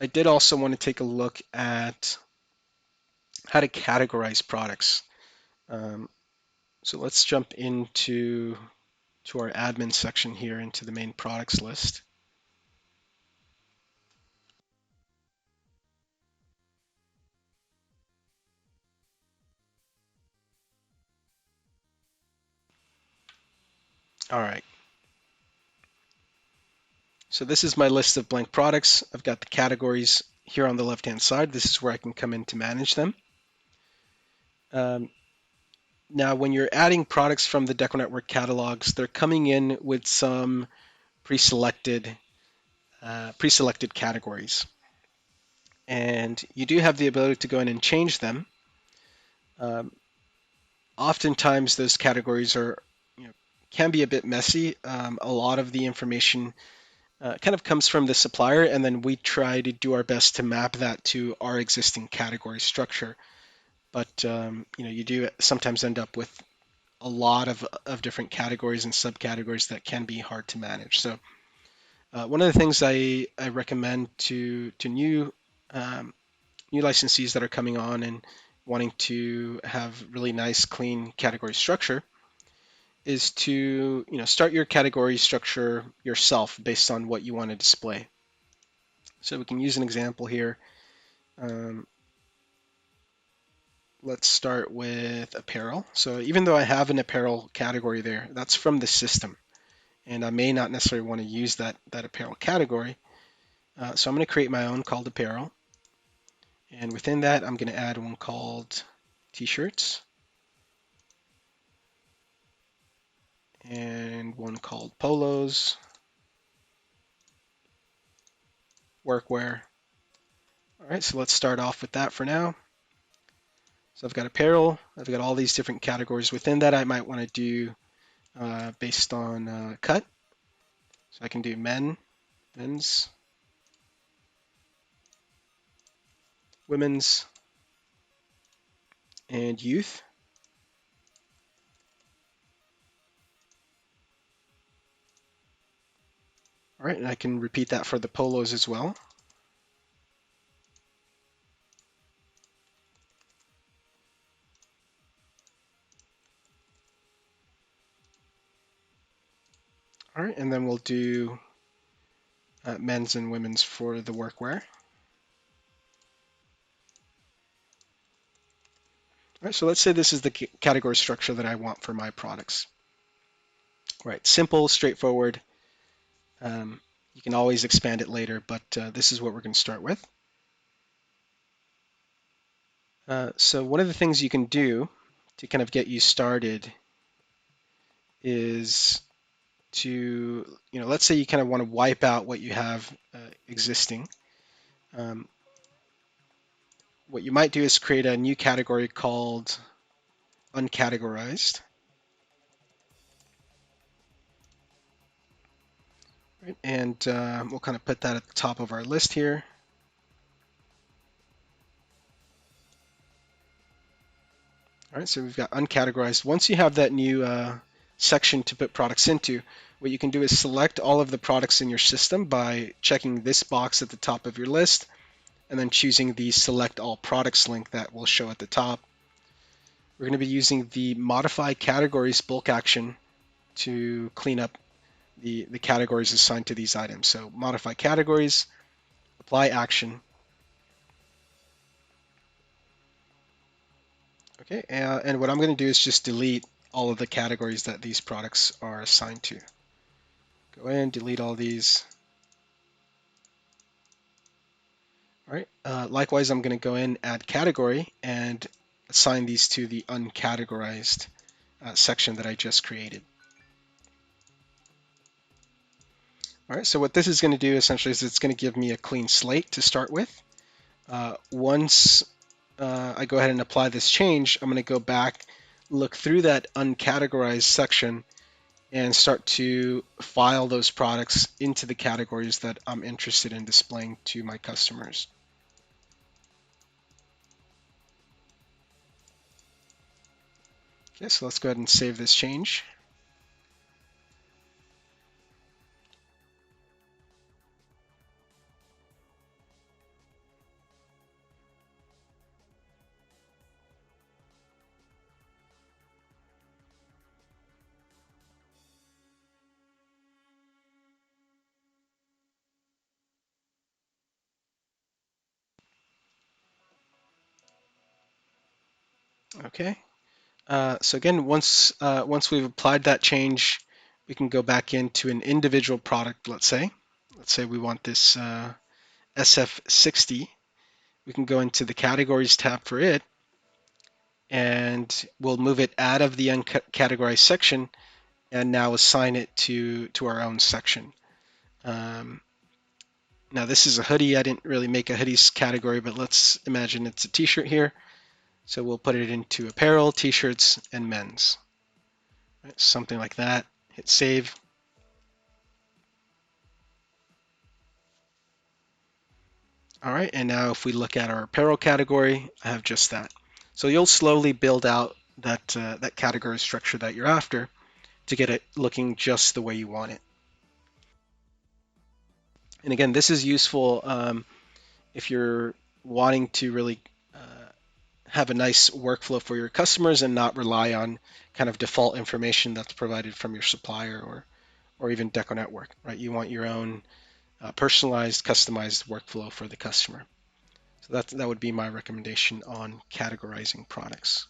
I did also want to take a look at how to categorize products. Um, so let's jump into our admin section here into the main products list. All right. So this is my list of blank products. I've got the categories here on the left-hand side. This is where I can come in to manage them. Um, Now, when you're adding products from the DecoNetwork catalogs, they're coming in with some pre-selected categories, and you do have the ability to go in and change them. Um, Oftentimes, those categories can be a bit messy. A lot of the information kind of comes from the supplier, and then we try to do our best to map that to our existing category structure. But you do sometimes end up with a lot of different categories and subcategories that can be hard to manage. So one of the things I recommend to new licensees that are coming on and wanting to have really nice, clean category structure is to start your category structure yourself based on what you want to display. So we can use an example here. Um, let's start with apparel. So even though I have an apparel category there, that's from the system, and I may not necessarily want to use that apparel category. So I'm going to create my own called apparel, and within that I'm going to add one called t-shirts and one called polos, workwear. All right, so let's start off with that for now. So I've got apparel, I've got all these different categories. Within that I might want to do based on cut. So I can do men's, women's, and youth. All right, and I can repeat that for the polos as well. All right, and then we'll do men's and women's for the workwear. All right, so let's say this is the category structure that I want for my products. All right, simple, straightforward. You can always expand it later, but this is what we're going to start with. So one of the things you can do to kind of get you started is to, let's say you kind of want to wipe out what you have existing. Um, what you might do is create a new category called uncategorized. Right? And we'll kind of put that at the top of our list here. All right, so we've got uncategorized. Once you have that new section to put products into, what you can do is select all of the products in your system by checking this box at the top of your list and then choosing the select all products link that will show at the top. We're going to be using the modify categories bulk action to clean up the categories assigned to these items. So modify categories, apply action. Okay, and what I'm going to do is just delete all of the categories that these products are assigned to. Go in, delete all these. All right, likewise, I'm going to go in, add category, and assign these to the uncategorized section that I just created. All right, so what this is going to do essentially is it's going to give me a clean slate to start with. Once I go ahead and apply this change, I'm going to go back, look through that uncategorized section, and start to file those products into the categories that I'm interested in displaying to my customers. Okay, so let's go ahead and save this change. Okay. So again, once we've applied that change, we can go back into an individual product. Let's say we want this SF60. We can go into the categories tab for it, and we'll move it out of the uncategorized section and now assign it to our own section. Um, Now this is a hoodie. I didn't really make a hoodies category, but let's imagine it's a t-shirt here. So we'll put it into apparel, t-shirts, and men's. Right? Something like that. Hit save. All right, and now if we look at our apparel category, I have just that. So you'll slowly build out that category structure that you're after to get it looking just the way you want it. And again, this is useful if you're wanting to really have a nice workflow for your customers and not rely on kind of default information that's provided from your supplier or even DecoNetwork, right? You want your own personalized, customized workflow for the customer. So that would be my recommendation on categorizing products.